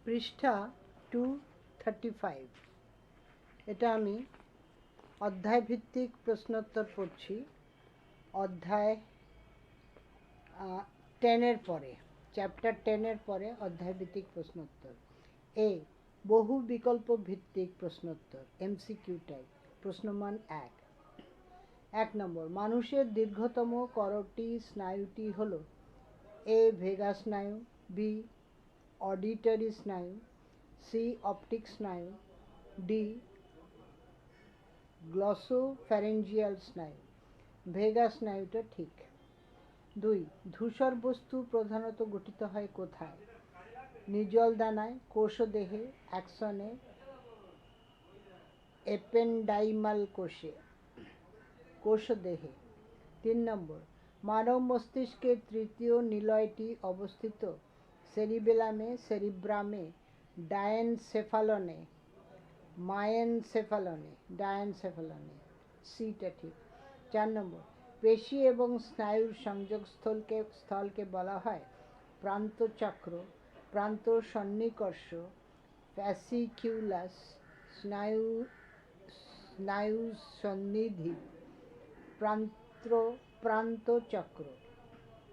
পৃষ্ঠা 235। এটা আমি অধ্যায় ভিত্তিক প্রশ্নোত্তর পড়ছি। অধ্যায় 10-এর পরে, চ্যাপ্টার 10-এর পরে অধ্যায় ভিত্তিক প্রশ্নোত্তর। এ, বহু বিকল্প ভিত্তিক প্রশ্নোত্তর, এমসিকিউ টাইপ। প্রশ্নমান 1 নম্বর, মানুষের দীর্ঘতম করোটি স্নায়ুটি হল এ ভেগাস স্নায়ু, বি অডিটরি স্নায়ু, সি অপটিক স্নায়ু, ডি গ্লসোফ্যারেঞ্জিয়াল স্নায়ু। ভেগাস স্নায়ুটা ঠিক। 2, ধূসর বস্তু প্রধানত গঠিত হয় কোথায়? নিজল দানায়, কোষদেহে, অ্যাক্সনে, এপেন্ডাইমাল কোষে। কোষদেহে। 3 নম্বর, মানব মস্তিষ্কের তৃতীয় নিলয়টি অবস্থিত সেরিবেলামে, সেরিব্রামে, ডায়েনসেফালনে, মায়েনসেফালনে, ডায়েনসেফালনে। সিটা ঠিক। 4 নম্বর, পেশি এবং স্নায়ুর সংযোগস্থলকে বলা হয় প্রান্তচক্র, প্রান্ত সন্নিকর্ষ, ফ্যাসিকিউলাস, স্নায়ু সন্নিধি, প্রান্তচক্র।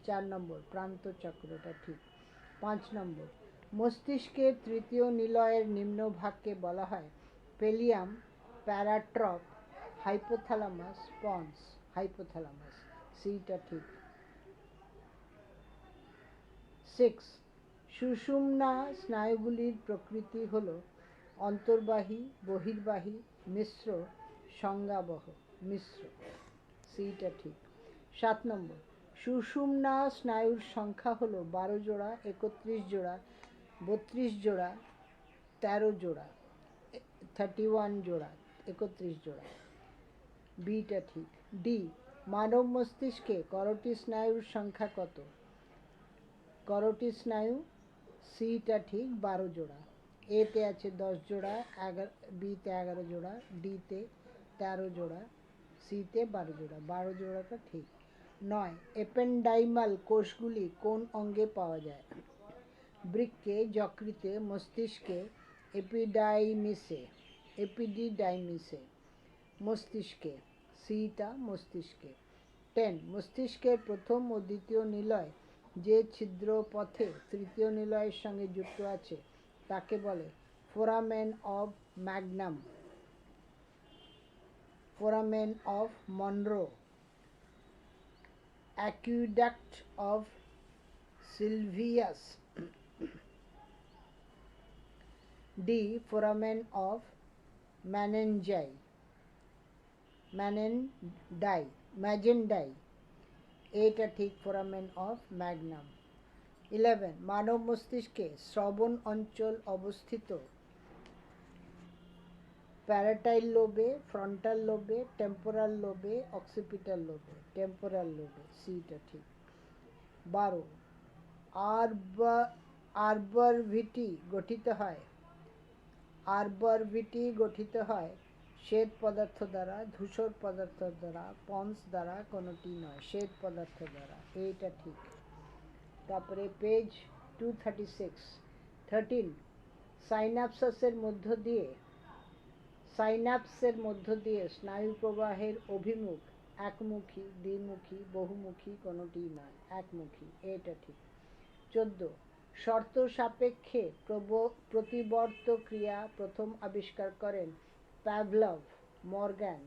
4 নম্বর, প্রান্তচক্রটা ঠিক। 5 নম্বর, মস্তিষ্কের তৃতীয় নিলয়ের নিম্নভাগকে বলা হয় পেলিয়াম, প্যারাট্রপ, হাইপোথ্যালামাস, পন্স। হাইপোথ্যালামাস। সিটা ঠিক। 6, সুষুম্না স্নায়ুগুলির প্রকৃতি হল অন্তর্বাহী, বহির্বাহী, মিশ্র, সংজ্ঞাবহ। মিশ্র। সিটা ঠিক। 7 নম্বর, সুষুম্না স্নায়ুর সংখ্যা হল 12 জোড়া, 31 জোড়া, 32 জোড়া, 13 জোড়া, 31 জোড়া, 31 জোড়া। বিটা ঠিক। ডি, মানব মস্তিষ্কে করোটি স্নায়ুর সংখ্যা কত? করোটি স্নায়ু, সিটা ঠিক, 12 জোড়া। এতে আছে 10 জোড়া, বিতে 11 জোড়া, ডিতে 13 জোড়া, সিতে 12 জোড়া। 12 জোড়াটা ঠিক। 9, এপেন্ডাইমাল কোষগুলি কোন অঙ্গে পাওয়া যায়? বৃক্কে, যকৃতে, মস্তিষ্কে, এপিডিডাইমিসে। মস্তিষ্কে। সিটা মস্তিষ্কে। 10, মস্তিষ্কের প্রথম ও দ্বিতীয় নিলয় যে ছিদ্র পথে তৃতীয় নিলয়ের সঙ্গে যুক্ত আছে তাকে বলে foramen of magnum, foramen of Monro, aqueduct of Sylvius, D foramen of Magendie. এটা ঠিক, ফোরামেন অফ ম্যাগনাম। 11, মানব মস্তিষ্কে শ্রবণ অঞ্চল অবস্থিত প্যারাটাইল লোবে, ফ্রন্টাল লোবে, টেম্পোরাল লোবে, অক্সিপিটাল লোবে। টেম্পোরাল লোবে। সিটা ঠিক। 12, আরবরভিটি গঠিত হয় শ্বেত পদার্থ দ্বারা, ধূসর পদার্থ দ্বারা, পন্স দ্বারা, কোনোটি নয়। শ্বেত পদার্থ দ্বারা। এইটা ঠিক। তারপরে পেজ 236। 13, সাইন্যাপসের মধ্য দিয়ে স্নায়ু প্রবাহের অভিমুখ একমুখী, দ্বিমুখী, বহুমুখী, কোনোটি নয়। একমুখী। এটা ঠিক। 14, শর্ত সাপেক্ষে প্রতিবর্ত ক্রিয়া প্রথম আবিষ্কার করেন প্যাভলভ, মর্গ্যান,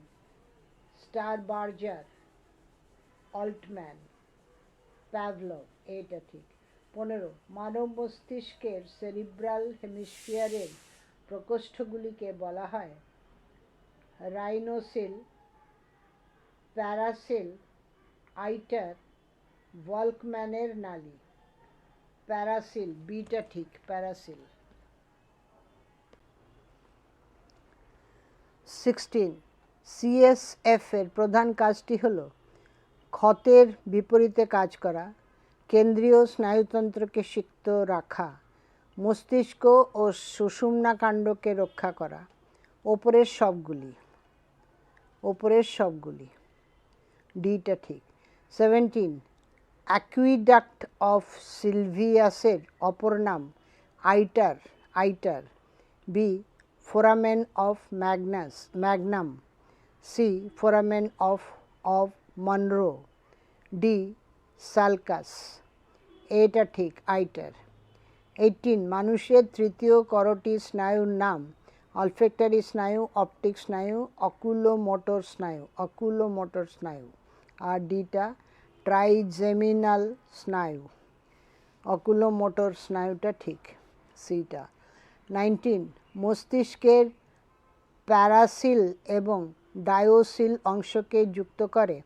স্টারবার্জার, অল্টম্যান। প্যাভলভ। এটা ঠিক। 15, মানব মস্তিষ্কের সেরিব্রাল হেমিস্ফিয়ারের প্রকোষ্ঠগুলিকে বলা হয় রাইনোসিল, প্যারাসিল, আইটার, ভলকম্যানের নালী। প্যারাসিল। বিটা ঠিক, প্যারাসিল। 16, সিএসএফ এর প্রধান কাজটি হল ক্ষতের বিপরীতে কাজ করা, কেন্দ্রীয় স্নায়ুতন্ত্রকে সিক্ত রাখা, মস্তিষ্ক ও সুষুম্নাকাণ্ডকে রক্ষা করা। ওপরের সবগুলি। ডিটা ঠিক। 17, অ্যাকুইডাক্ট অফ সিলভিয়াসের অপর নাম আইটার, iter, b. foramen of magnum, c. foramen of Monroe, d. sulcus, এটা ঠিক আইটার। 18 মানুষের তৃতীয় করটি স্নায়ুর নাম অলফ্যাক্টরি স্নায়ু, অপটিক স্নায়ু, অকুলোমোটর স্নায়ু, আর ডিটা ট্রাইজেমিনাল স্নায়ু। অকুলোমোটর স্নায়ুটা ঠিক, সিটা। 19 মস্তিষ্কের প্যারাসিল এবং ডায়োসিল অংশকে যুক্ত করে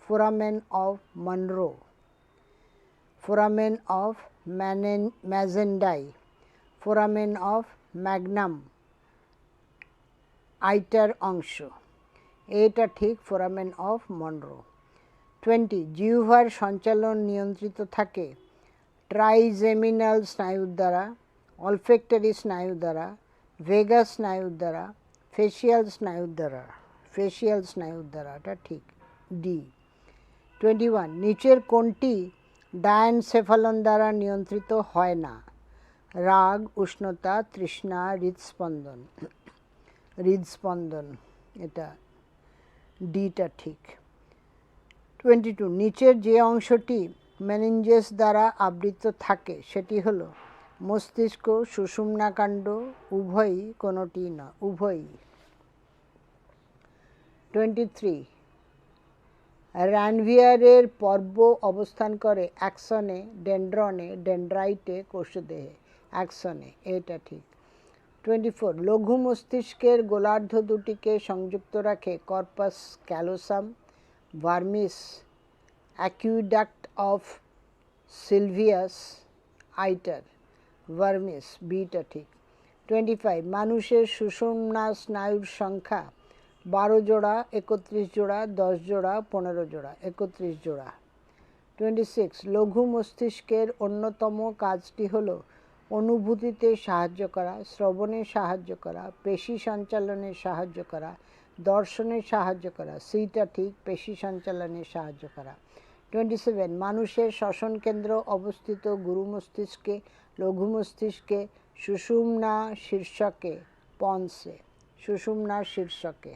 foramen of Munro, foramen of Magendie, foramen of Magnum, আইটার অংশ, এটা ঠিক, foramen of Monroe। 20 জিহ্বার সঞ্চালন নিয়ন্ত্রিত থাকে ট্রাইজেমিনাল স্নায়ুর দ্বারা, অলফ্যাক্টরি স্নায়ু দ্বারা, ভেগাস স্নায়ুর দ্বারা, ফেসিয়াল স্নায়ুর দ্বারা, এটা ঠিক, ডি। 21 নিচের কোনটি ডায়ানসেফালন দ্বারা নিয়ন্ত্রিত হয় না? রাগ, উষ্ণতা, তৃষ্ণা, হৃদস্পন্দন, এটা ডিটা ঠিক। 22 নিচের যে অংশটি মেনিনজেস দ্বারা আবৃত থাকে সেটি হল মস্তিষ্ক, সুষুম্নাকাণ্ড, উভয়ই, কোনোটি না, উভয়ই। 23 রানভিয়ারের পর্ব অবস্থান করে অ্যাক্সনে, ডেনড্রনে, ডেনড্রাইটে, কোষদেহে, অ্যাক্সনে, এটা ঠিক। 24 লঘু মস্তিষ্কের গোলার্ধ দুটিকে সংযুক্ত রাখে corpus callosum, vermis, aqueduct of Sylvius, iter, vermis, বিটা ঠিক। 25 মানুষের সুষুম্না স্নায়ুর সংখ্যা 12 জোড়া, 31 জোড়া, 10 জোড়া, 15 জোড়া, 31 জোড়া। 26 লঘু মস্তিষ্কের অন্যতম কাজটি হল অনুভূতিতে সাহায্য করা, শ্রবণে সাহায্য করা, পেশি সঞ্চালনে সাহায্য করা, দর্শনে সাহায্য করা, সিটা ঠিক, পেশি সঞ্চালনে সাহায্য করা। 27 মানুষের শ্বসন কেন্দ্র অবস্থিত গুরু মস্তিষ্কে, লঘু মস্তিষ্কে, সুষুম্না শীর্ষকে, পন্সে, সুষুম্না শীর্ষকে।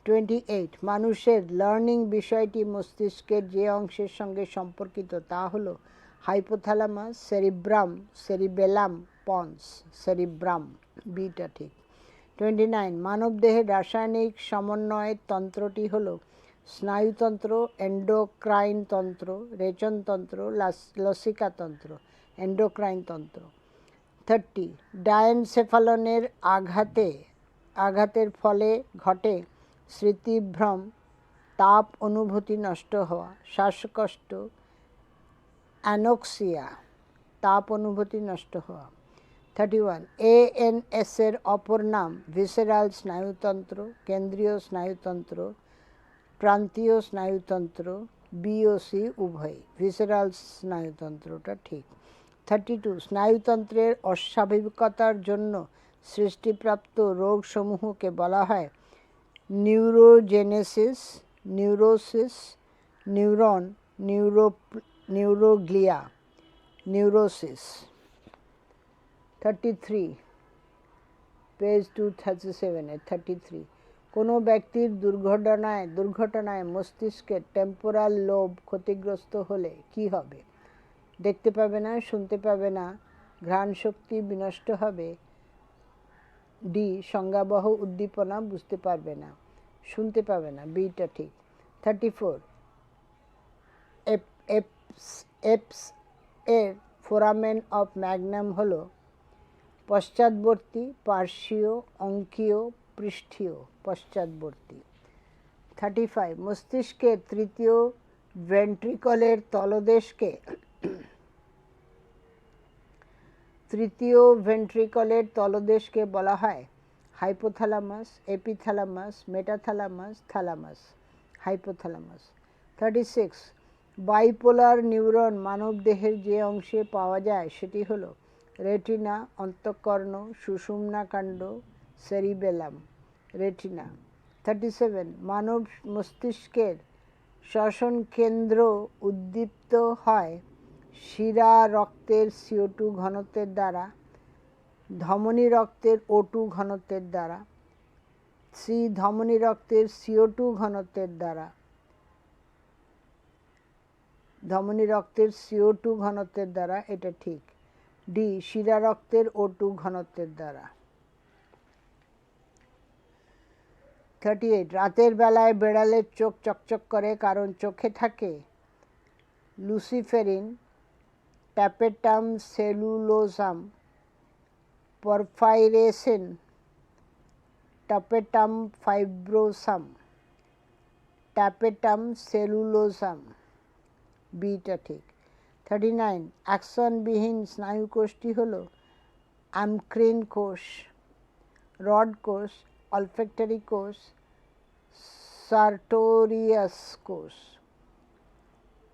28 মানুষের লার্নিং বিষয়টি মস্তিষ্কের যে অংশের সঙ্গে সম্পর্কিত তা হল hypothalamus, cerebrum, cerebellum, ponds, cerebrum, beta ঠিক। 29 মানবদেহের রাসায়নিক সমন্বয়ের তন্ত্রটি হল স্নায়ুতন্ত্র, এন্ডোক্রাইন তন্ত্র, রেচনতন্ত্র, লসিকাতন্ত্র, এন্ডোক্রাইন তন্ত্র। 30 ডায়ানসেফালনের আঘাতের ফলে ঘটে স্মৃতিভ্রম, তাপ অনুভূতি নষ্ট হওয়া, শ্বাসকষ্ট, অ্যানোক্সিয়া, তাপ অনুভূতি নষ্ট হওয়া। 31 ANS এর অপর নাম ভিসেরাল স্নায়ুতন্ত্র, কেন্দ্রীয় স্নায়ুতন্ত্র, প্রান্তীয় স্নায়ুতন্ত্র, BOC উভয়, ভিসেরাল স্নায়ুতন্ত্রটা ঠিক। 32 স্নায়ুতন্ত্রের অস্বাভাবিকতার জন্য সৃষ্টিপ্রাপ্ত রোগসমূহকে বলা হয় neurogenesis, neurosis, neuroglia, neurosis. 33 page 237 33 কোনো ব্যক্তির দুর্ঘটনায় মস্তিষ্কের টেম্পোরাল লোব ক্ষতিগ্রস্ত হলে কি হবে? দেখতে পাবে না, শুনতে পাবে না, ঘ্রাণ শক্তি বিনষ্ট হবে, ডি সংজ্ঞাবহ উদ্দীপনা বুঝতে পারবে না, শুনতে পাবে না, বিটা ঠিক। 34 এপস এর ফোরামেন অফ ম্যাগনাম হল পশ্চাৎবর্তী, পার্শ্বীয়, অঙ্কীয়, পৃষ্ঠীয়, পশ্চাৎবর্তী। 35 মস্তিষ্কের তৃতীয় ভেন্ট্রিকলের তলদেশকে বলা হয় hypothalamus, epithalamus, metathalamus, thalamus, hypothalamus. 36 bipolar neuron মানবদেহের যে অংশে পাওয়া যায় সেটি হল রেটিনা, অন্তঃকর্ণ, সুষুম্নাকাণ্ড, সেরিবেলাম, রেটিনা। 37 মানব মস্তিষ্কের শ্বসন কেন্দ্র উদ্দীপ্ত হয় শিরা রক্তের CO2 ঘনত্বের দ্বারা, ধমনী রক্তের O2 ঘনত্বের দ্বারা, সি ধমনী রক্তের CO2 ঘনত্বের দ্বারা, ধমনী রক্তের CO2 ঘনত্বের দ্বারা, এটা ঠিক। ডি শিরা রক্তের O2 ঘনত্বের দ্বারা। 38 রাতের বেলায় বেড়ালের চোখ চকচক করে কারণ চোখে থাকে লুসিফেরিন, ট্যাপেটাম সেলুলোসাম, পরফাইরেসিন, ট্যাপেটাম ফাইব্রোসাম, ট্যাপেটাম সেলুলোসাম, বিটা ঠিক। 39 অ্যাকসনবিহীন স্নায়ুকোষটি হল অ্যামক্রিন কোষ, রড কোষ, অলফ্যাক্টরি কোষ, সার্টোরিয়াস কোষ।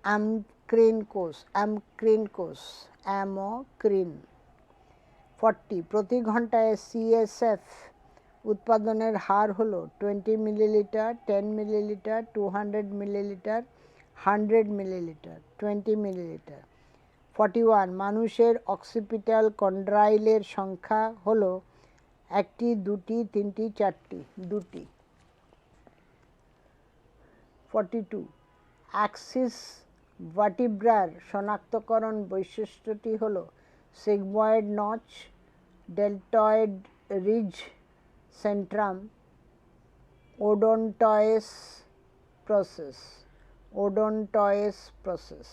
অ্যামক্রিন কোষ, অ্যামক্রিন কোষ, অ্যামক্রিন। 40 প্রতি ঘন্টায় CSF উৎপাদনের হার হল 20 millilitre, 10 millilitre, 200 millilitre, 100 millilitre, 20 millilitre. 41 মানুষের অক্সিপিটাল কন্ড্রাইলের সংখ্যা হল 1টি, 2টি, 3টি, 4টি, 2টি। 42 অ্যাক্সিস ভার্টিব্রার শনাক্তকরণ বৈশিষ্ট্যটি হল sigmoid notch, deltoid ridge, centrum, odontoid process, odontoid process.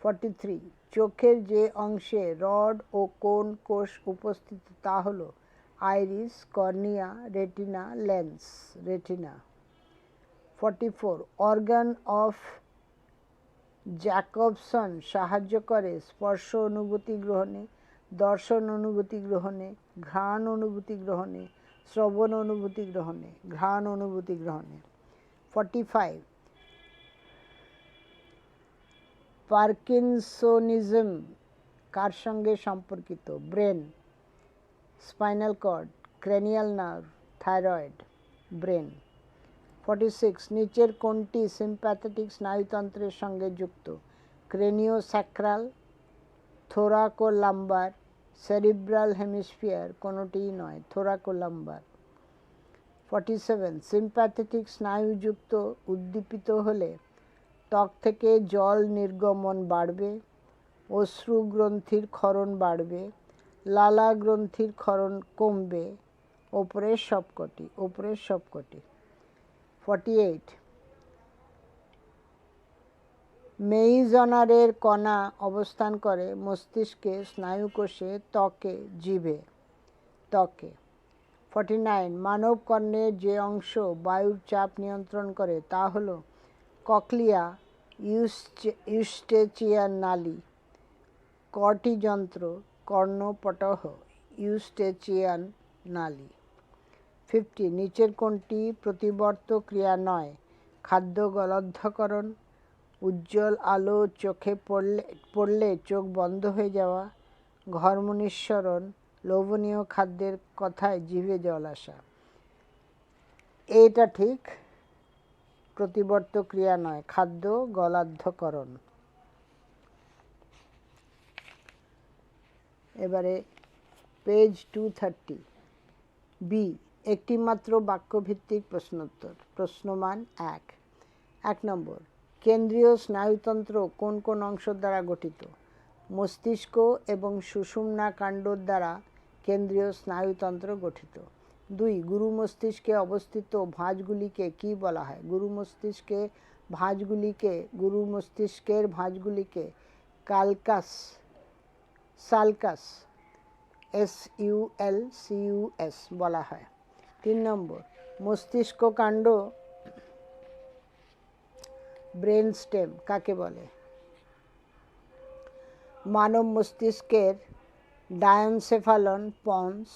43 চোখের যে অংশে রড ও কোন কোষ উপস্থিত তা হল iris, cornea, retina, lens, retina. 44 organ of Jacobson সাহায্য করে স্পর্শ অনুভূতি গ্রহণে, দর্শন অনুভূতি গ্রহণে, ঘ্রাণ অনুভূতি গ্রহণে, শ্রবণ অনুভূতি গ্রহণে, ঘ্রাণ অনুভূতি গ্রহণে। 45 পার্কিনসোনিজম কার সঙ্গে সম্পর্কিত? Brain, spinal cord, cranial nerve, thyroid, brain. 46 নিচের কোনটি সিম্প্যাথেটিক স্নায়ুতন্ত্রের সঙ্গে যুক্ত? ক্রেনিওস্যাক্রাল, থোরাকোলাম্বার, সেরিব্রাল হেমিস্ফিয়ার, কোনোটিই নয়, থোরাকোলাম্বার। 47 সিম্প্যাথেটিক স্নায়ুযুক্ত উদ্দীপিত হলে ত্বক থেকে জল নির্গমন বাড়বে, অশ্রু গ্রন্থির ক্ষরণ বাড়বে, লালা গ্রন্থির ক্ষরণ কমবে, ওপরের সবকটি, ওপরের সবকটি। 48 মেইজনারের কণা অবস্থান করে মস্তিষ্কে, স্নায়ুকোষে, ত্বকে, জিভে, ত্বকে। 49 মানব কর্ণের যে অংশ বায়ুর চাপ নিয়ন্ত্রণ করে তা হল ককলিয়া, ইউস্টেচিয়ান নালী, কর্টিযন্ত্র, কর্ণপটহ, ইউস্টেচিয়ান নালী। 50 নিচের কোনটি প্রতিবর্ত ক্রিয়া নয়? খাদ্য গলদ্ধকরণ, উজ্জ্বল আলো চোখে পড়লে চোখ বন্ধ হয়ে যাওয়া, ঘর্ম নিঃসরণ, লোভনীয় খাদ্যের কথায় জিভে জল আসা। এটা ঠিক, প্রতিবর্ত ক্রিয়া নয়, খাদ্য গলাদ্ধকরণ। এবারে পেজ 230 বি একটি মাত্র বাক্যভিত্তিক প্রশ্নোত্তর। প্রশ্নমান 1 নম্বর কেন্দ্রীয় স্নায়ুতন্ত্র কোন কোন অংশ দ্বারা গঠিত? মস্তিষ্ক এবং সুষুম্না কাণ্ডর দ্বারা কেন্দ্রীয় স্নায়ুতন্ত্র গঠিত। 2 গুরু মস্তিষ্কে অবস্থিত ভাঁজগুলিকে কি বলা হয়? গুরু মস্তিষ্কের ভাঁজগুলিকে কালকাস, সালকাস, SULCUS বলা হয়। 3 নম্বর মস্তিষ্ক কাণ্ড ব্রেন স্টেম কাকে বলে? মানব মস্তিষ্কের ডায়ানসেফালন পন্স,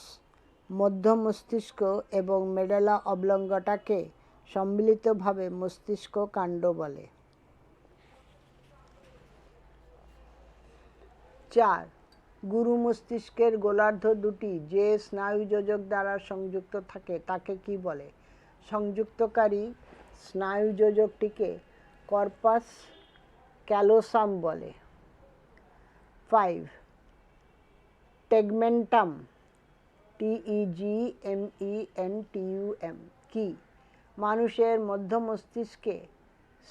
মধ্য মস্তিষ্ক এবং মেডালা অবলঙ্গটাকে সম্মিলিতভাবে মস্তিষ্ক কাণ্ড বলে। 4 গুরু মস্তিষ্কের গোলার্ধ দুটি যে স্নায়ুযোজক দ্বারা সংযুক্ত থাকে তাকে কি বলে? সংযুক্তকারী স্নায়ুযোজকটিকে কর্পাস ক্যালোসাম বলে। 5 টেগমেন্টাম, TEGMENTUM কি? মানুষের মধ্য মস্তিষ্কে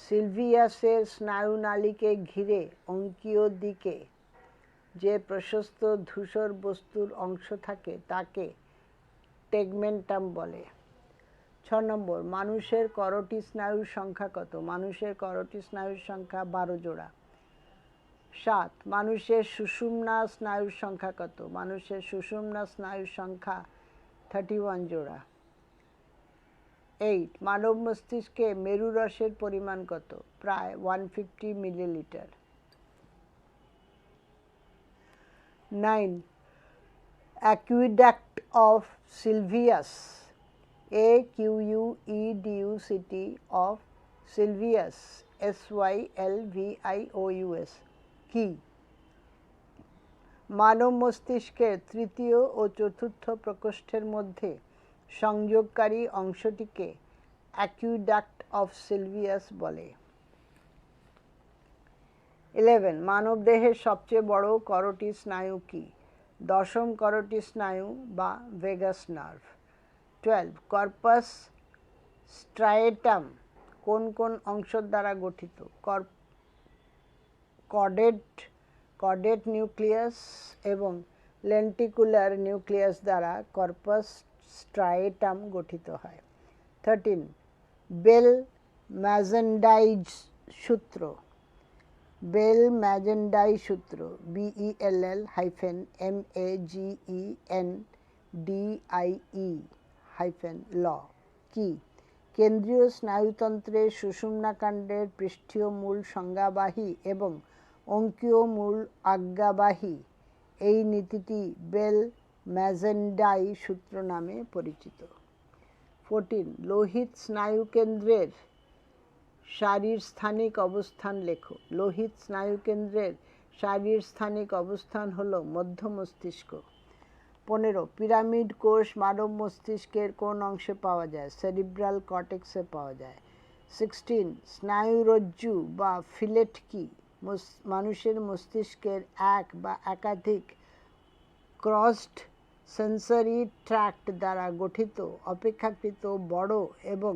সিলভিয়াসের স্নায়ুনালীকে ঘিরে অঙ্কীয় দিকে যে প্রশস্ত ধূসর বস্তুর অংশ থাকে তাকে টেগমেন্টাম বলে। 6 নম্বর, মানুষের করোটি স্নায়ুর সংখ্যা কত? মানুষের করোটি স্নায়ুর সংখ্যা 12 জোড়া। 7, মানুষের সুষুম্না স্নায়ুর সংখ্যা কত? মানুষের সুষুম্না স্নায়ুর সংখ্যা 31 জোড়া। 8, মানব মস্তিষ্কে মেরু রসের পরিমাণ কত? প্রায় 150 millilitre. 9, aqueduct of Sylvius, AQUEDUCT of Sylvius, SYLVIOUS কি? মানব মস্তিষ্কের তৃতীয় ও চতুর্থ প্রকোষ্ঠের মধ্যে সংযোগকারী অংশটিকে অ্যাকুইডাক্ট অফ সিলভিয়াস বলে। 11, মানবদেহের সবচেয়ে বড় করোটি স্নায়ু কি? দশম করোটি স্নায়ু বা ভেগাস নার্ভ। 12, কর্পাস স্ট্রায়েটাম কোন কোন অংশ দ্বারা গঠিত? কর্ডেট নিউক্লিয়াস এবং লেন্টিকুলার নিউক্লিয়াস দ্বারা কর্পাস স্ট্রায়েটাম গঠিত হয়। 13, বেল ম্যাজেন্ডাইজ সূত্র, বেল ম্যাজেন্ডাই সূত্র, BELL-MAGENDIE-ল কি? কেন্দ্রীয় স্নায়ুতন্ত্রের সুষুম্নাকাণ্ডের পৃষ্ঠীয় মূল সংজ্ঞাবাহী এবং অঙ্কীয় মূল আজ্ঞাবাহী। এই নীতিটি বেল ম্যাজেন্ডাই সূত্র নামে পরিচিত। 14, লোহিত স্নায়ুকেন্দ্রের শারীরস্থানিক অবস্থান লেখো। লোহিত স্নায়ুকেন্দ্রের শারীরস্থানিক অবস্থান হল মধ্য মস্তিষ্ক। 15, পিরামিড কোষ মানব মস্তিষ্কের কোন অংশে পাওয়া যায়? সেরিব্রাল কর্টেক্সে পাওয়া যায়। 16, স্নায়ুরজ্জু বা ফিলেট কি? মানুষের মস্তিষ্কের এক বা একাধিক ক্রসড সেন্সরি ট্র্যাক্ট দ্বারা গঠিত অপেক্ষাকৃত বড় এবং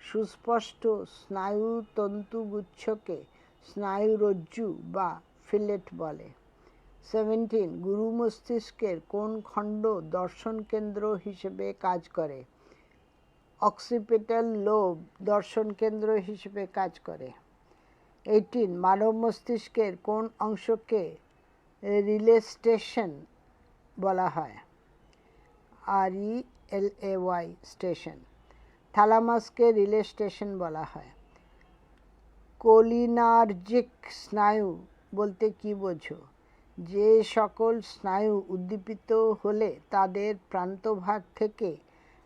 সুস্পষ্ট স্নায়ুতন্তুগুচ্ছকে স্নায়ুরজ্জু বা ফিলেট বলে। 17, গুরু মস্তিষ্কের কোন খণ্ড দর্শন কেন্দ্র হিসেবে কাজ করে? অক্সিপিটাল লোব দর্শন কেন্দ্র হিসেবে কাজ করে। 18, মানব মস্তিষ্কের কোন অংশকে রিলে স্টেশন বলা হয়? RELAY station. থ্যালামাসকে রিলে স্টেশন বলা হয়। কোলিনার্জিক স্নায়ু বলতে কি বোঝো? যে সকল স্নায়ু উদ্দীপিত হলে তাদের প্রান্তভাগ থেকে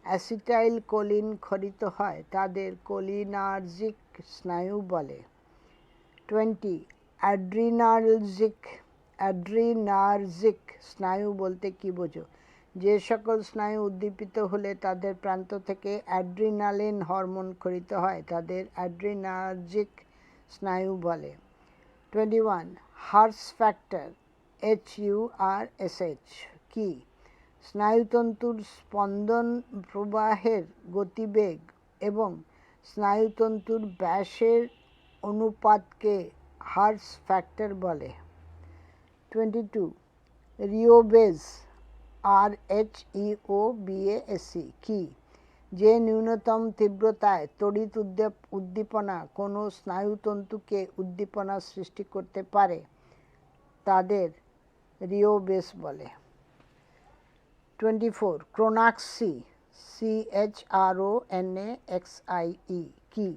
অ্যাসিটাইল কোলিন ক্ষরিত হয় তাদের কোলিনার্জিক স্নায়ু বলে। 20, অ্যাড্রিনার্জিক স্নায়ু বলতে কি বোঝো? যে সকল স্নায়ু উদ্দীপিত হলে তাদের প্রান্ত থেকে অ্যাড্রিনালিন হরমোন ক্ষরিত হয় তাদের অ্যাড্রিনার্জিক স্নায়ু বলে। 21, হার্স ফ্যাক্টর HURSH কি? স্নায়ুতন্তুর স্পন্দন প্রবাহের গতিবেগ এবং স্নায়ুতন্তুর ব্যাসের অনুপাতকে হার্স ফ্যাক্টর বলে। 22, রিওবেজ RHEOBASE কি? যে ন্যূনতম তীব্রতায় তড়িৎ উদ্দীপনা কোনো স্নায়ুতন্তুকে উদ্দীপনা সৃষ্টি করতে পারে তাদের রিওবেজ বলে। 24, ক্রোনাক্সি CHRONAXIE কি?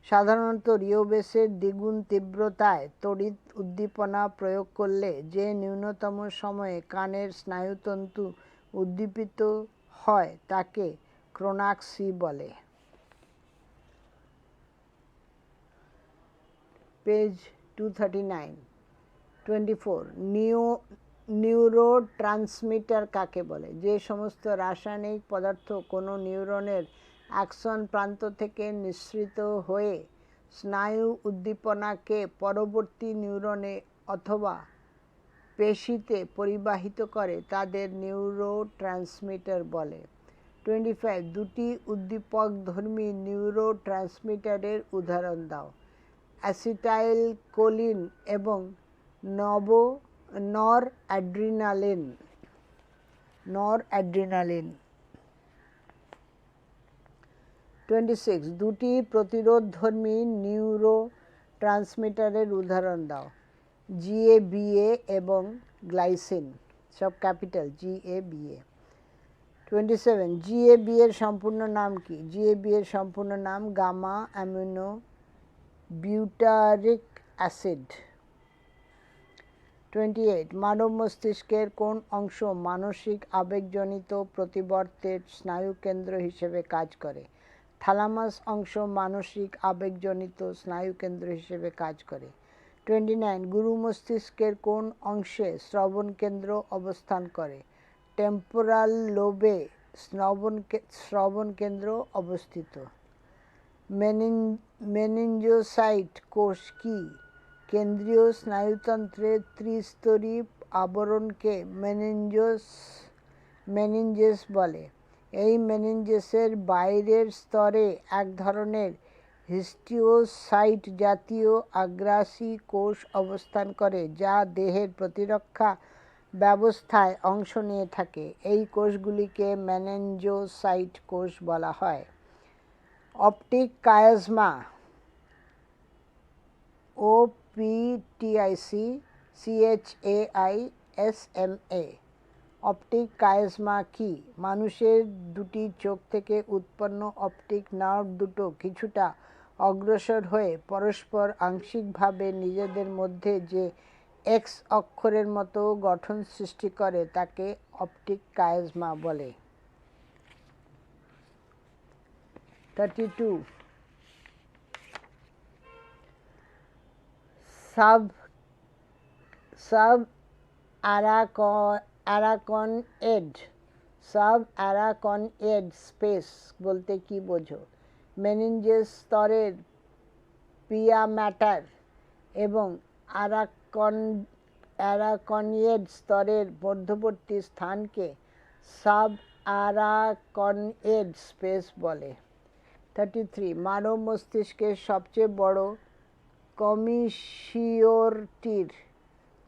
সাধারণত রিওবেসের দ্বিগুণ তীব্রতায় তড়িৎ উদ্দীপনা প্রয়োগ করলে যে ন্যূনতম সময়ে কানের স্নায়ুতন্তু উদ্দীপিত হয় তাকে ক্রোনাক্সি বলে। পেজ 239। 24, নিউরোট্রান্সমিটার কাকে বলে? যে সমস্ত রাসায়নিক পদার্থ কোনো নিউরনের অ্যাক্সন প্রান্ত থেকে নিঃসৃত হয়ে স্নায়ু উদ্দীপনাকে পরবর্তী নিউরনে অথবা পেশিতে পরিবাহিত করে তাদের নিউরোট্রান্সমিটার বলে। 25 দুটি উদ্দীপকধর্মী নিউরোট্রান্সমিটারের উদাহরণ দাও। অ্যাসিটাইলকোলিন এবং নরঅ্যাড্রিনালিন। 26 দুটি প্রতিরোধধর্মী নিউরোট্রান্সমিটারের উদাহরণ দাও। GABA এবং গ্লাইসিন, সব ক্যাপিটাল GABA। 27 GABA এর সম্পূর্ণ নাম কি? GABA এর সম্পূর্ণ নাম গামা অ্যামিনো বিউটারিক অ্যাসিড। 28 মানব মস্তিষ্কের কোন অংশ মানসিক আবেগজনিত প্রতিবর্তের স্নায়ুকেন্দ্র হিসেবে কাজ করে? থ্যালামাস অংশ মানসিক আবেগজনিত স্নায়ুকেন্দ্র হিসেবে কাজ করে। 29 গুরু মস্তিষ্কের কোন অংশে শ্রবণকেন্দ্র অবস্থান করে? টেম্পোরাল লোবে শ্রবণকেন্দ্র অবস্থিত। মেনিনজোসাইট কোষ কি? কেন্দ্রীয় স্নায়ুতন্ত্রের ত্রিস্তরী আবরণকে মেনিনজেস বলে। এই মেনিনজেসের বাইরের স্তরে এক ধরনের হিস্টিওসাইট জাতীয় আগ্রাসী কোষ অবস্থান করে যা দেহের প্রতিরক্ষা ব্যবস্থায় অংশ নিয়ে থাকে। এই কোষগুলিকে মেনিনজোসাইট কোষ বলা হয়। Optic chiasma OPTIC CHAISMA optic chiasma কি? মানুষের দুটি চোখ থেকে উৎপন্ন অপটিক নার্ভ দুটো কিছুটা অগ্রসর হয়ে পরস্পর আংশিকভাবে নিজেদের মধ্যে যে এক্স অক্ষরের মতো গঠন সৃষ্টি করে তাকে অপটিক কায়াজমা বলে। 32 সাবঅ্যারাকনয়েড স্পেস বলতে কি বোঝো? মেনিনজেস স্তরের পিয়া ম্যাটার এবং অ্যারাকনয়েড স্তরের মধ্যবর্তী স্থানকে সাবঅ্যারাকনয়েড স্পেস বলে। 33 মানব মস্তিষ্কের সবচেয়ে বড়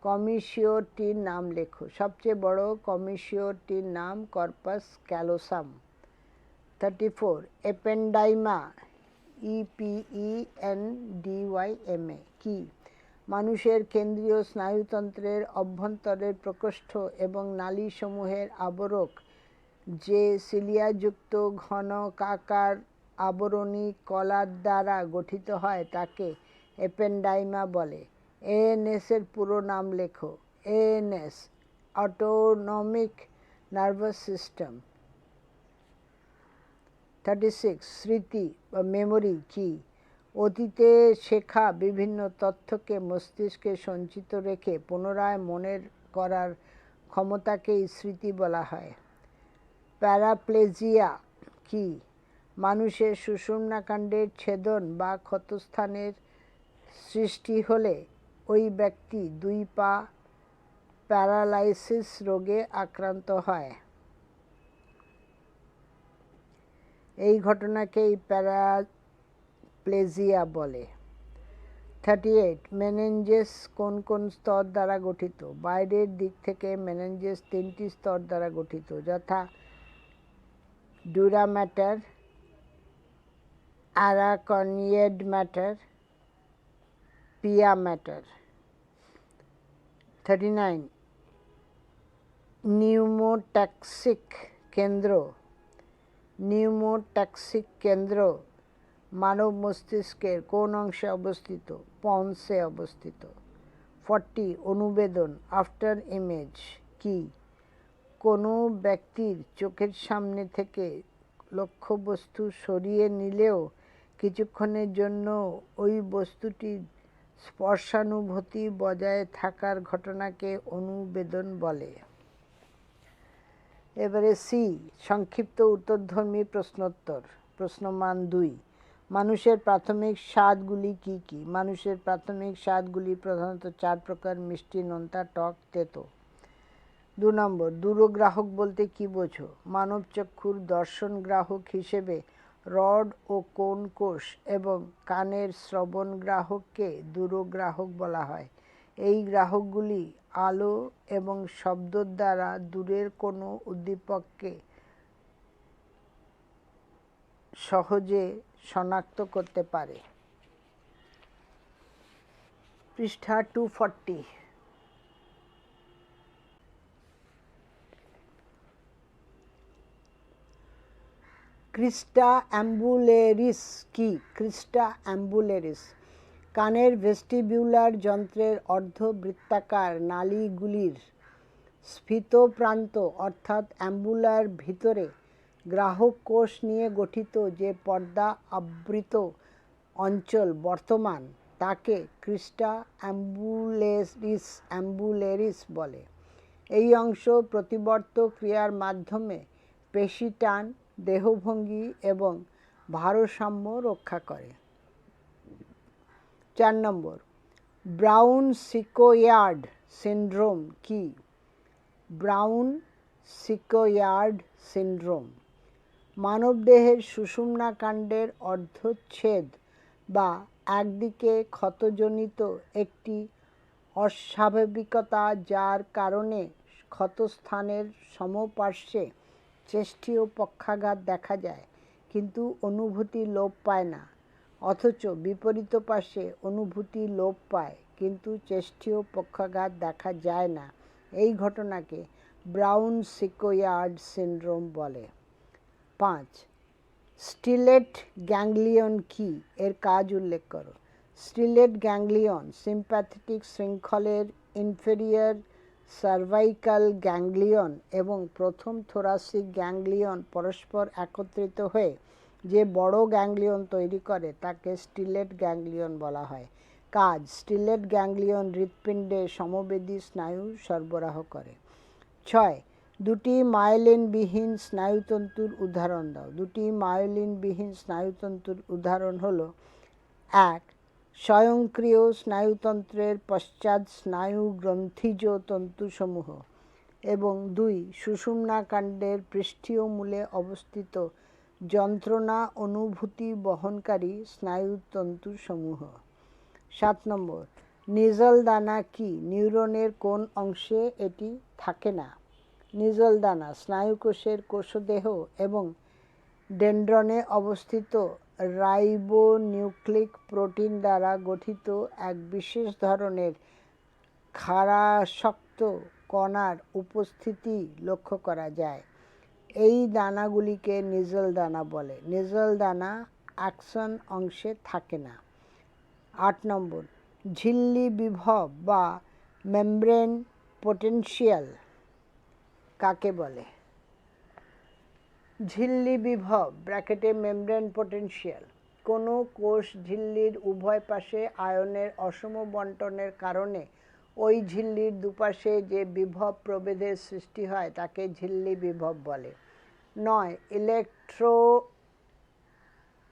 কমিশিওরটির নাম লেখো। সবচেয়ে বড় কমিশিওরটির নাম কর্পাস ক্যালোসাম। 34 এপেন্ডাইমা EPENDYMA কি? মানুষের কেন্দ্রীয় স্নায়ুতন্ত্রের অভ্যন্তরের প্রকোষ্ঠ এবং নালীসমূহের আবরক যে সিলিয়াযুক্ত ঘনকাকার আবরণী কলার দ্বারা গঠিত হয় তাকে এপেন্ডাইমা বলে। ANS এর পুরো নাম লেখো। ANS autonomic nervous system. 36 স্মৃতি বা মেমোরি কি? অতীতে শেখা বিভিন্ন তথ্যকে মস্তিষ্কে সঞ্চিত রেখে পুনরায় মনে করার ক্ষমতাকেই স্মৃতি বলা হয়। প্যারাপ্লেজিয়া কি? মানুষের সুষুম্নাকাণ্ডের ছেদন বা ক্ষতস্থানের সৃষ্টি হলে ওই ব্যক্তি দুই পা প্যারালাইসিস রোগে আক্রান্ত হয়। এই ঘটনাকেই প্যারাপ্লেজিয়া বলে। 38 মেনিনজেস কোন কোন স্তর দ্বারা গঠিত? বাইরের দিক থেকে মেনিনজেস তিনটি স্তর দ্বারা গঠিত, যথা ডুরা ম্যাটার, অ্যারাকনয়েড ম্যাটার, পিয়া ম্যাটার। 39 নিউমোট্যাক্সিক কেন্দ্র মানব মস্তিষ্কের কোন অংশে অবস্থিত? পন্সে অবস্থিত। 40 অনুবেদন আফটার ইমেজ কি? কোনো ব্যক্তির চোখের সামনে থেকে লক্ষ্যবস্তু সরিয়ে নিলেও কিছুক্ষণের জন্য ওই বস্তুটির স্পর্শানুভূতি বজায় থাকার ঘটনাকে অনুবেদন বলে। এবারে সি সংক্ষিপ্ত উত্তরধর্মী প্রশ্নোত্তর। প্রশ্ন মান 2 মানুষের প্রাথমিক স্বাদগুলি কি কি? মানুষের প্রাথমিক স্বাদগুলি প্রধানত 4 প্রকার: মিষ্টি, নোনতা, টক, তেতো। 2 নম্বর, দূরগ্রাহক বলতে কি বোঝো? মানব চক্ষুর দর্শন গ্রাহক হিসেবে রড ও কোন কোষ এবং কানের শ্রবণ গ্রাহককে দূরগ্রাহক বলা হয়। এই গ্রাহকগুলি আলো এবং শব্দের দ্বারা দূরের কোনো উদ্দীপককে সহজে শনাক্ত করতে পারে। পৃষ্ঠা 240। ক্রিস্টা অ্যাম্বুলেরিস কি? ক্রিস্টা অ্যাম্বুলেরিস কানের ভেস্টিবিউলার যন্ত্রের অর্ধবৃত্তাকার নালীগুলির স্ফীত প্রান্ত অর্থাৎ অ্যাম্বুলার ভিতরে গ্রাহক কোষ নিয়ে গঠিত যে পর্দা আবৃত অঞ্চল বর্তমান তাকে ক্রিস্টা অ্যাম্বুলেরিস বলে। এই অংশ প্রতিবর্ত ক্রিয়ার মাধ্যমে পেশি টান, দেহভঙ্গি এবং ভারসাম্য রক্ষা করে। 4 নম্বর, ব্রাউন সিকোয়ার্ড সিন্ড্রোম কি? ব্রাউন সিকোয়ার্ড সিন্ড্রোম মানবদেহের সুষুম্না কাণ্ডের অর্ধচ্ছেদ বা একদিকে ক্ষতজনিত একটি অস্বাভাবিকতা, যার কারণে ক্ষতস্থানের সমপার্শ্বে চেষ্টীয় পক্ষাঘাত দেখা যায় কিন্তু অনুভূতি লোপ পায় না, অথচ বিপরীত পার্শ্বে অনুভূতি লোপ পায় কিন্তু চেষ্টীয় পক্ষাঘাত দেখা যায় না। এই ঘটনাকে ব্রাউন সিকোয়ার্ড সিন্ড্রোম বলে। 5. স্টিলেট গ্যাংলিয়ন কি? এর কাজ উল্লেখ করো। স্টিলেট গ্যাংলিয়ন সিম্প্যাথেটিক শৃঙ্খলের ইনফেরিয়র সার্ভাইকাল গ্যাংলিয়ন এবং প্রথম থোরাসিক গ্যাংলিয়ন পরস্পর একত্রিত হয়ে যে বড় গ্যাংলিয়ন তৈরি করে তাকে স্টিলেট গ্যাংলিয়ন বলা হয়। কাজ: স্টিলেট গ্যাংলিয়ন হৃৎপিণ্ডে সমবেদী স্নায়ু সরবরাহ করে। 6. দুটি মায়োলিনবিহীন স্নায়ুতন্তুর উদাহরণ দাও। দুটি মায়োলিনবিহীন স্নায়ুতন্তুর উদাহরণ হল: 1. স্বয়ংক্রিয় স্নায়ুতন্ত্রের পশ্চাৎ স্নায়ু গ্রন্থিজ তন্তুসমূহ এবং 2. সুষুম্না কাণ্ডের পৃষ্ঠীয় মূলে অবস্থিত যন্ত্রণা অনুভূতি বহনকারী স্নায়ুতন্তুসমূহ। 7 নম্বর, নিজল দানা কি? নিউরনের কোন অংশে এটি থাকে না? নিজল দানা স্নায়ুকোষের কোষদেহ এবং ডেনড্রনে অবস্থিত রাইবোনিউক্লিক প্রোটিন দ্বারা গঠিত এক বিশেষ ধরনের ক্ষারাসক্ত কণার উপস্থিতি লক্ষ্য করা যায়। এই দানাগুলিকে নিজল দানা বলে। নিজল দানা অ্যাক্সন অংশে থাকে না। 8 নম্বর, ঝিল্লি বিভব বা মেমব্রেন পোটেনশিয়াল কাকে বলে? ঝিল্লি বিভব ব্র্যাকেটে মেমব্রেন পোটেনশিয়াল কোনো কোষ ঝিল্লির উভয় পাশে আয়নের অসম বণ্টনের কারণে ওই ঝিল্লির দুপাশে যে বিভব প্রভেদের সৃষ্টি হয় তাকে ঝিল্লি বিভব বলে। 9.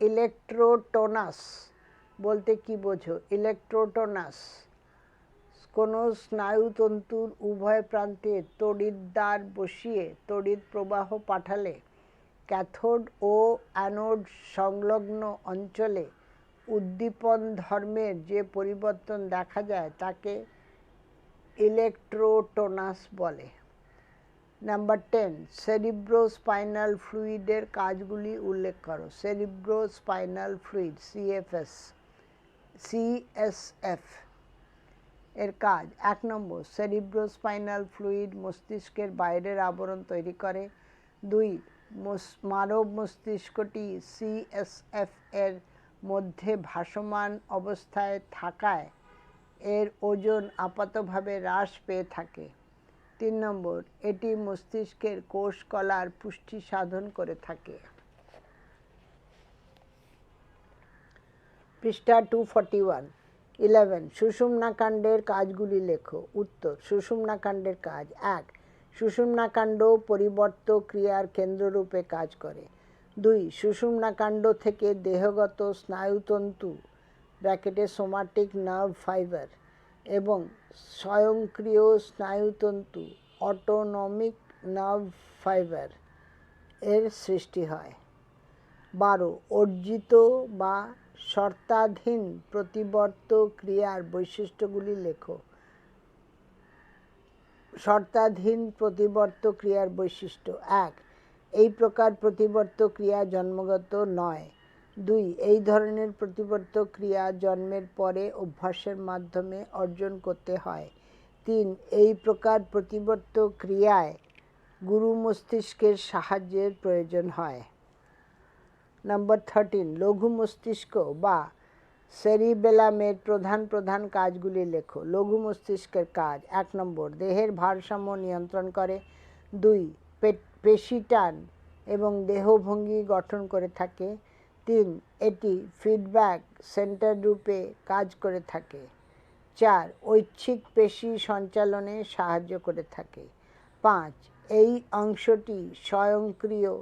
ইলেকট্রোটোনাস বলতে কি বোঝো? ইলেকট্রোটোনাস কোনো স্নায়ুতন্তুর উভয় প্রান্তে তড়িৎদ্বার বসিয়ে তড়িৎ প্রবাহ পাঠালে ক্যাথোড ও অ্যানোড সংলগ্ন অঞ্চলে উদ্দীপন ধর্মের যে পরিবর্তন দেখা যায় তাকে ইলেকট্রোটোনাস বলে। নাম্বার 10, সেরিব্রোস্পাইনাল ফ্লুইডের কাজগুলি উল্লেখ করো। সেরিব্রোস্পাইনাল ফ্লুইড সিএসএফ এর কাজ: 1 নম্বর, সেরিব্রোস্পাইনাল ফ্লুইড মস্তিষ্কের বাইরের আবরণ তৈরি করে। 2. মানব মস্তিষ্কটি সিএসএফ এর মধ্যে ভাসমান অবস্থায় থাকায় এর ওজন আপাতভাবে হ্রাস পেয়ে থাকে। 3 নম্বর, এটি মস্তিষ্কের কোষ কলার পুষ্টি সাধন করে থাকে। পৃষ্ঠা 241। 11. সুষুম্না কাণ্ডের কাজগুলি লেখো। উত্তর: সুষুম্না কাণ্ডের কাজ: 1. সুষুম্না কাণ্ড পরিবর্ত ক্রিয়ার কেন্দ্ররূপে কাজ করে। 2 সুষুম্নাকাণ্ড থেকে দেহগত স্নায়ুতন্তু ব্র্যাকেটে সোমাটিক নার্ভ ফাইবার এবং স্বয়ংক্রিয় স্নায়ুতন্তু অটোনমিক নার্ভ ফাইবার এর সৃষ্টি হয়। 12 অর্জিত বা শর্তাধীন প্রতিবর্ত ক্রিয়ার বৈশিষ্ট্যগুলি লেখো। শর্তাধীন প্রতিবর্ত ক্রিয়ার বৈশিষ্ট্য: 1 এই প্রকার প্রতিবর্ত ক্রিয়া জন্মগত নয়। 2 এই ধরনের প্রতিবর্ত ক্রিয়া জন্মের পরে অভ্যাসের মাধ্যমে অর্জন করতে হয়। 3 এই প্রকার প্রতিবর্ত ক্রিয়ায় গুরু মস্তিষ্কের সাহায্যের প্রয়োজন হয়। নাম্বার 13 লঘু মস্তিষ্ক বা সেরিবেলামের প্রধান প্রধান কাজগুলি লেখো। লঘু মস্তিষ্কের কাজ: 1 নম্বর দেহের ভারসাম্য নিয়ন্ত্রণ করে। 2 পেশি টান এবং দেহভঙ্গি গঠন করে থাকে। 3 এটি ফিডব্যাক সেন্টার রূপে কাজ করে থাকে। 4 ঐচ্ছিক পেশি সঞ্চালনে সাহায্য করে থাকে। 5 এই অংশটি স্বয়ংক্রিয়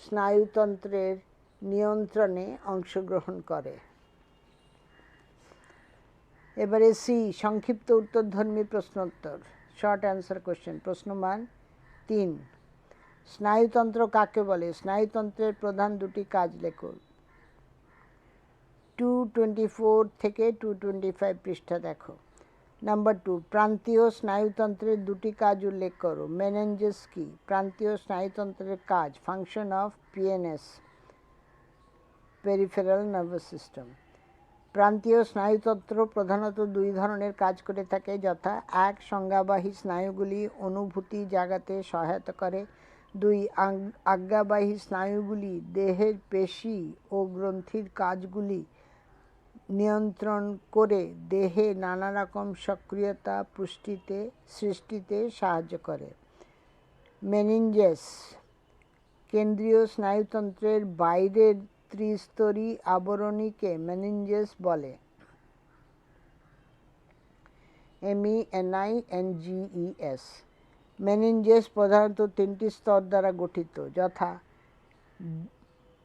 স্নায়ুতন্ত্রের নিয়ন্ত্রণে অংশগ্রহণ করে। এবারে সি সংক্ষিপ্ত উত্তরধর্মী প্রশ্নোত্তর, শর্ট অ্যান্সার কোশ্চেন। প্রশ্নমান 3 স্নায়ুতন্ত্র কাকে বলে? স্নায়ুতন্ত্রের প্রধান দুটি কাজ লেখো। 224 থেকে 225 পৃষ্ঠা দেখো। নাম্বার 2 প্রান্তীয় স্নায়ুতন্ত্রের দুটি কাজ উল্লেখ করো। মেনেঞ্জেস কি? প্রান্তীয় স্নায়ুতন্ত্রের কাজ: function of PNS, peripheral nervous system. প্রান্তীয় স্নায়ুতন্ত্র প্রধানত দুই ধরনের কাজ করে থাকে, যথা: 1 সংজ্ঞাবাহী স্নায়ুগুলি অনুভূতি জাগাতে সহায়তা করে। 2 আজ্ঞাবাহী স্নায়ুগুলি দেহের পেশি ও গ্রন্থির কাজগুলি নিয়ন্ত্রণ করে দেহে নানা রকম সক্রিয়তা সৃষ্টিতে সাহায্য করে। মেনিনজেস কেন্দ্রীয় স্নায়ুতন্ত্রের বাইরের ত্রিস্তরী আবরণীকে মেনিনজেস বলে। MENINGES মেনিনজেস প্রধানত 3টি স্তর দ্বারা গঠিত, যথা: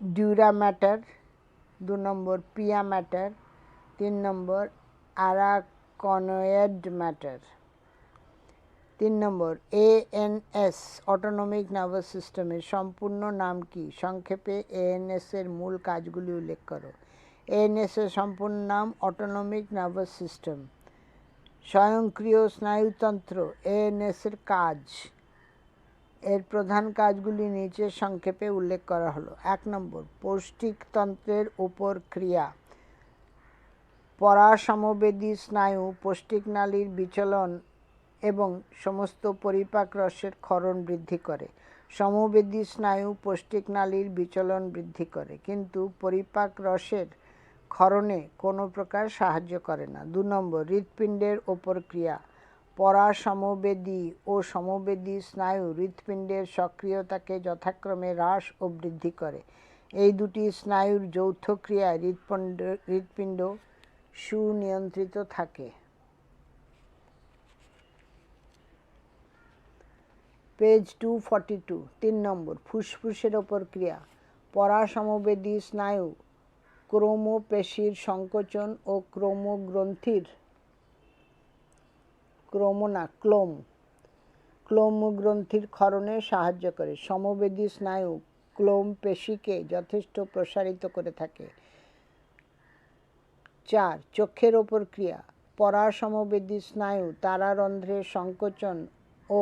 ডিউরা ম্যাটার, 2 নম্বর পিয়া ম্যাটার, 3 নম্বর অ্যারাকনয়েড ম্যাটার। 3 নম্বর ANS অটোনমিক নার্ভাস সিস্টেমের সম্পূর্ণ নাম কি? সংক্ষেপে ANS এর মূল কাজগুলি উল্লেখ করো। ANS এর সম্পূর্ণ নাম অটোনমিক নার্ভাস সিস্টেম। স্বয়ংক্রিয় স্নায়ুতন্ত্র ANS এর কাজ, এর প্রধান কাজগুলি নিচে সংক্ষেপে উল্লেখ করা হলো। 1 নম্বর পৌষ্টিকতন্ত্রের উপর ক্রিয়া: পরাসমবেদী স্নায়ু পৌষ্টিকনালীর বিচলন এবং সমস্ত পরিপাক রসের ক্ষরণ বৃদ্ধি করে। সমবেদী স্নায়ু পৌষ্টিকনালীর বিচলন বৃদ্ধি করে, কিন্তু পরিপাক রসের ক্ষরণে কোনো প্রকার সাহায্য করে না। 2 নম্বর হৃৎপিণ্ডের ওপর ক্রিয়া: পরাসমবেদী ও সমবেদী স্নায়ু হৃৎপিণ্ডের সক্রিয়তাকে যথাক্রমে হ্রাস ও বৃদ্ধি করে। এই দুটি স্নায়ুর যৌথ ক্রিয়ায় হৃৎপিণ্ড সুনিয়ন্ত্রিত থাকে। পেজ 242। 3 নম্বর ফুসফুসের ওপর ক্রিয়া: পরাসমবেদী স্নায়ু ক্রোমপেশির সংকোচন ও ক্লোম গ্রন্থির ক্ষরণে সাহায্য করে। সমবেদী স্নায়ু ক্লোম পেশিকে যথেষ্ট প্রসারিত করে থাকে। 4 চোখের ওপর ক্রিয়া: পরাসমবেদী স্নায়ু তারারন্ধ্রের সংকোচন ও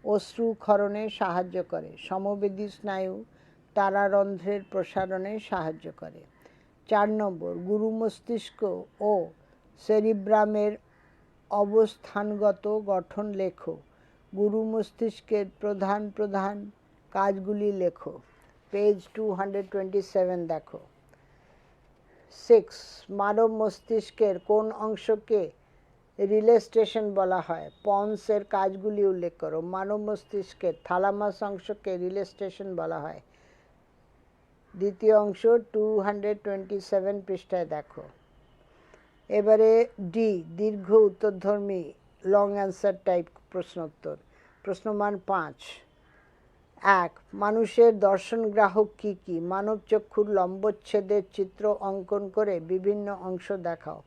অশ্রুক্ষরণে সাহায্য করে। সমবেদী স্নায়ু তারারন্ধ্রের প্রসারণে সাহায্য করে। 4 নম্বর গুরু মস্তিষ্ক ও সেরিব্রামের অবস্থানগত গঠন লেখো। গুরু মস্তিষ্কের প্রধান প্রধান কাজগুলি লেখো। পেজ 227 দেখো। 6 মানব মস্তিষ্কের কোন অংশকে রিলে স্টেশন বলা হয়? পন্স এর কাজগুলি উল্লেখ করো। মানব মস্তিষ্কের থ্যালামাস অংশকে রিলে স্টেশন বলা হয়। দ্বিতীয় অংশ 227 পৃষ্ঠায় দেখো। এবারে ডি দীর্ঘ উত্তরধর্মী লং অ্যান্সার টাইপ প্রশ্নোত্তর। প্রশ্নমান 5 এক, মানুষের দর্শনগ্রাহক কি কি? মানবচক্ষুর লম্বচ্ছেদের চিত্র অঙ্কন করে বিভিন্ন অংশ দেখাও।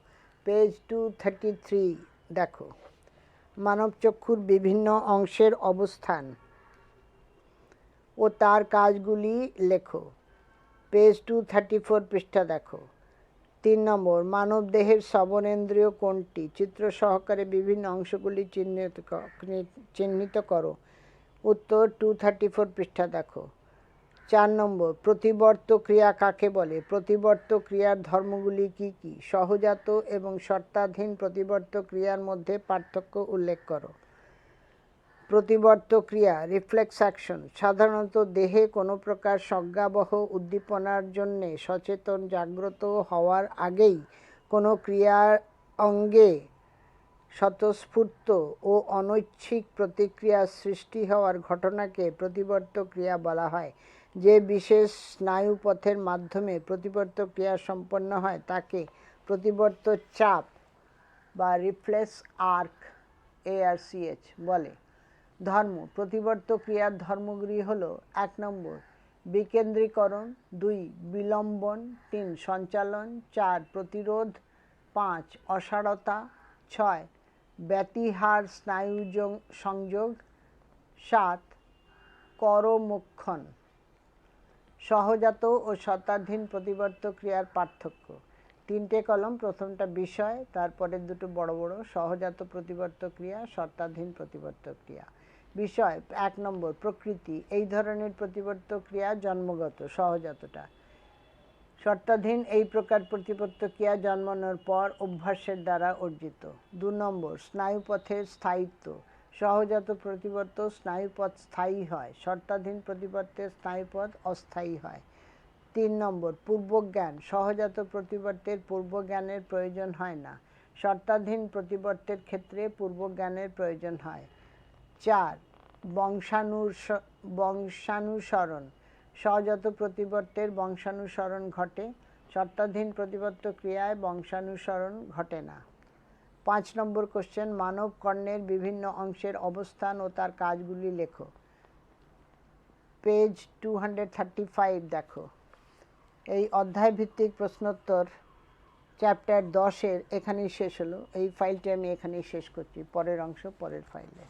পেজ 233 দেখো। মানবচক্ষুর বিভিন্ন অংশের অবস্থান ও তার কাজগুলি লেখো। পেজ 234 পৃষ্ঠা দেখো। 3 নম্বর, মানবদেহের শ্রবণেন্দ্রিয় কোনটি? চিত্র সহকারে বিভিন্ন অংশগুলি চিহ্নিত করো। উত্তর 234 পৃষ্ঠা দেখো। 4 নম্বর, প্রতিবর্ত ক্রিয়া কাকে বলে? প্রতিবর্ত ক্রিয়ার ধর্মগুলি কি কি? সহজাত এবং শর্তাধীন প্রতিবর্ত ক্রিয়ার মধ্যে পার্থক্য উল্লেখ করো। প্রতিবর্ত ক্রিয়া রিফ্লেক্স অ্যাকশন সাধারণত দেহে কোনো প্রকার সংজ্ঞাবহ উদ্দীপনার জন্যে সচেতন জাগ্রত হওয়ার আগেই কোনো ক্রিয়ার অঙ্গে স্বতঃস্ফূর্ত ও অনৈচ্ছিক প্রতিক্রিয়া সৃষ্টি হওয়ার ঘটনাকে প্রতিবর্ত ক্রিয়া বলা হয়। যে বিশেষ স্নায়ুপথের মাধ্যমে প্রতিবর্ত ক্রিয়া সম্পন্ন হয় তাকে প্রতিবর্ত চাপ বা রিফ্লেক্স আর্ক ARCH বলে। ধর্ম প্রতিবর্ত ক্রিয়ার ধর্মগুলি হল: 1 নম্বর, বিকেন্দ্রীকরণ, 2 বিলম্বন, 3 সঞ্চালন, 4 প্রতিরোধ, 5 অসাড়তা, 6 ব্যতিহার স্নায়ু সংযোগ, 7 করমোক্ষণ। সহজাত ও শর্তাধীন প্রতিবর্ত ক্রিয়ার পার্থক্য। 3টে কলম, প্রথমটা বিষয়, তারপরে দুটো বড় বড়। সহজাত প্রতিবর্ত ক্রিয়া, শর্তাধীন প্রতিবর্ত ক্রিয়া। বিষয় 1 নম্বর, প্রকৃতি। এই ধরনের প্রতিবর্ত ক্রিয়া জন্মগত, সহজাতটা। শর্তাধীন এই প্রকার প্রতিবর্ত ক্রিয়া জন্মানোর পর অভ্যাসের দ্বারা অর্জিত। 2 নম্বর, স্নায়ুপথের স্থায়িত্ব। সহজাত প্রতিবর্ত স্নায়ুপথ স্থায়ী হয়, শর্তাধীন প্রতিবর্তের স্নায়ুপথ অস্থায়ী হয়। 3 নম্বর, পূর্বজ্ঞান। সহজাত প্রতিবর্তের পূর্বজ্ঞানের প্রয়োজন হয় না, শর্তাধীন প্রতিবর্তের ক্ষেত্রে পূর্বজ্ঞানের প্রয়োজন হয়। 4 বংশানুসরণ। সহজাত প্রতিবর্তের বংশানুসরণ ঘটে, শর্তাধীন প্রতিবর্ত ক্রিয়ায় বংশানুসরণ ঘটে না। 5 নম্বর কোশ্চেন, মানব কর্ণের বিভিন্ন অংশের অবস্থান ও তার কাজগুলি লেখো। পেজ 235 দেখো। এই অধ্যায় ভিত্তিক প্রশ্নোত্তর চ্যাপ্টার 10-এর এখানেই শেষ হলো। এই ফাইলটি আমি এখানেই শেষ করছি। পরের অংশ পরের ফাইলে।